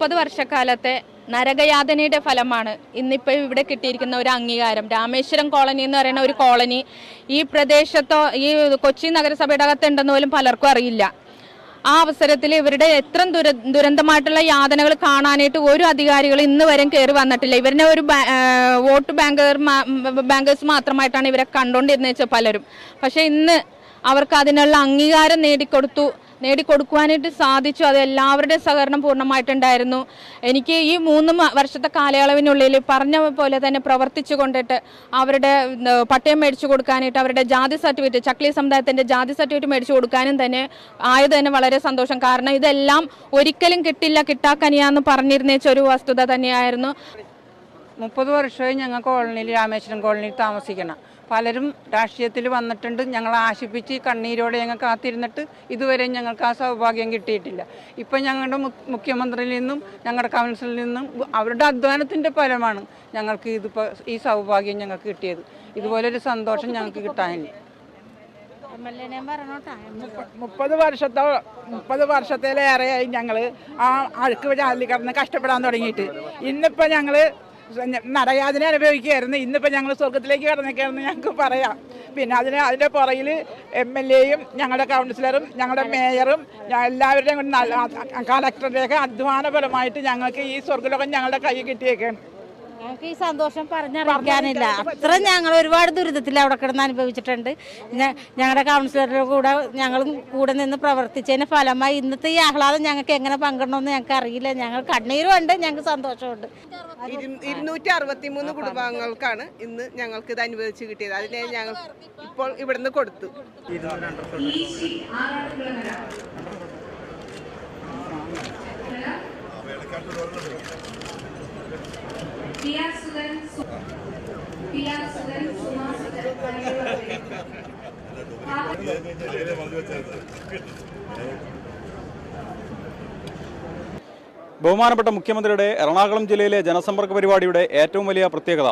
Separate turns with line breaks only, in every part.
30 വർഷക്കാലത്തെ നരകയാതനയുടെ ഫലമാണ് ഇന്നിപ്പോൾ ഇവിടെ കിട്ടിയിരിക്കുന്ന ഒരു അംഗീകാരം. രാമേശ്വരം കോളനി എന്ന് പറയുന്ന ഒരു കോളനി ഈ പ്രദേശത്തോ ഈ കൊച്ചി നഗരസഭയുടെ അകത്തുണ്ടെന്ന് പോലും പലർക്കും അറിയില്ല. ആ അവസരത്തിൽ ഇവരുടെ എത്ര ദുരന്തമായിട്ടുള്ള യാതനകൾ കാണാനായിട്ട് ഒരു അധികാരികൾ ഇന്ന് വരെ കയറി വന്നിട്ടില്ല. ഇവരുടെ ഒരു വോട്ട് ബാങ്കേഴ്സ് മാത്രമായിട്ടാണ് ഇവരെ കണ്ടുകൊണ്ടിരുന്നത് വെച്ചാൽ പലരും. പക്ഷേ ഇന്ന് അവർക്ക് അതിനുള്ള അംഗീകാരം നേടിക്കൊടുക്കുവാനായിട്ട് സാധിച്ചു. അത് എല്ലാവരുടെയും സഹകരണം പൂർണ്ണമായിട്ടുണ്ടായിരുന്നു. എനിക്ക് ഈ 3 വർഷത്തെ കാലയളവിനുള്ളിൽ പറഞ്ഞ പോലെ തന്നെ പ്രവർത്തിച്ചു കൊണ്ടിട്ട് അവരുടെ പട്ടയം മേടിച്ചു കൊടുക്കാനായിട്ട് അവരുടെ ജാതി സർട്ടിഫിക്കറ്റ്, ചക്ലി സമുദായത്തിൻ്റെ ജാതി സർട്ടിഫിക്കറ്റ് മേടിച്ചു കൊടുക്കാനും തന്നെ ആയത് തന്നെ വളരെ സന്തോഷം. കാരണം ഇതെല്ലാം ഒരിക്കലും കിട്ടാക്കനിയാന്ന് പറഞ്ഞിരുന്നേച്ച ഒരു വസ്തുത തന്നെയായിരുന്നു.
30 വർഷമായി ഞങ്ങൾ കോളനിയിൽ, രാമേശ്വരം കോളനിയിൽ താമസിക്കണം. പലരും രാഷ്ട്രീയത്തിൽ വന്നിട്ടുണ്ട്. ഞങ്ങളെ ആശിപ്പിച്ച് കണ്ണീരോടെ ഞങ്ങൾ കാത്തിരുന്നിട്ട് ഇതുവരെ ഞങ്ങൾക്ക് ആ സൗഭാഗ്യം കിട്ടിയിട്ടില്ല. ഇപ്പം ഞങ്ങളുടെ മുഖ്യമന്ത്രിയിൽ നിന്നും ഞങ്ങളുടെ കൗൺസിലിൽ നിന്നും അവരുടെ അധ്വാനത്തിൻ്റെ ഫലമാണ് ഞങ്ങൾക്ക് ഈ സൗഭാഗ്യം ഞങ്ങൾക്ക് കിട്ടിയത്. ഇതുപോലൊരു സന്തോഷം ഞങ്ങൾക്ക് കിട്ടാനില്ല.
30 വർഷത്തിലേറെയായി ഞങ്ങൾ ആ അഴുക്ക് ജാലിൽ കിടന്ന് കഷ്ടപ്പെടാൻ തുടങ്ങിയിട്ട്. ഇന്നിപ്പോൾ ഞങ്ങൾ നരയാതന അനുഭവിക്കുകയായിരുന്നു. ഇന്നിപ്പോൾ ഞങ്ങൾ സ്വർഗത്തിലേക്ക് കടന്നേക്കാണെന്ന് ഞങ്ങൾക്ക് പറയാം. പിന്നെ അതിൻ്റെ പുറകിൽ MLA-യും ഞങ്ങളുടെ കൗൺസിലറും ഞങ്ങളുടെ മേയറും എല്ലാവരുടെയും കളക്ടറുടെയൊക്കെ അധ്വാനപരമായിട്ട് ഞങ്ങൾക്ക് ഈ സ്വർഗ്ഗലോകം ഞങ്ങളുടെ കൈ കിട്ടിയേക്കാണ്.
ഞങ്ങൾക്ക് ഈ സന്തോഷം പറഞ്ഞറിയിക്കാനില്ല. അത്ര ഞങ്ങൾ ഒരുപാട് ദുരിതത്തിൽ അവിടെ കിടന്ന് അനുഭവിച്ചിട്ടുണ്ട്. ഞങ്ങളുടെ കൗൺസിലറുടെ ഞങ്ങളും കൂടെ നിന്ന് പ്രവർത്തിച്ചതിന് ഫലമായി ഇന്നത്തെ ഈ ആഹ്ലാദം ഞങ്ങൾക്ക് എങ്ങനെ പങ്കിടണമെന്ന് ഞങ്ങൾക്ക് അറിയില്ല. ഞങ്ങൾ കണ്ണീരുമുണ്ട്, ഞങ്ങൾക്ക് സന്തോഷമുണ്ട്.
263 കുടുംബാംഗങ്ങൾക്കാണ് ഇന്ന് ഞങ്ങൾക്ക് ഇത് അനുവദിച്ച് കിട്ടിയത്. അതിനെ ഞങ്ങൾ ഇപ്പോൾ ഇവിടുന്ന് കൊടുത്തു.
ബഹുമാനപ്പെട്ട മുഖ്യമന്ത്രിയുടെ എറണാകുളം ജില്ലയിലെ ജനസമ്പർക്ക പരിപാടിയുടെ ഏറ്റവും വലിയ പ്രത്യേകത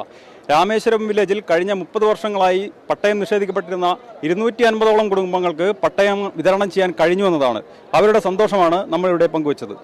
രാമേശ്വരം വില്ലേജിൽ കഴിഞ്ഞ 30 വർഷങ്ങളായി പട്ടയം നിഷേധിക്കപ്പെട്ടിരുന്ന 250ഓളം കുടുംബങ്ങൾക്ക് പട്ടയം വിതരണം ചെയ്യാൻ കഴിഞ്ഞു എന്നതാണ്. അവരുടെ സന്തോഷമാണ് നമ്മളിവിടെ പങ്കുവച്ചത്.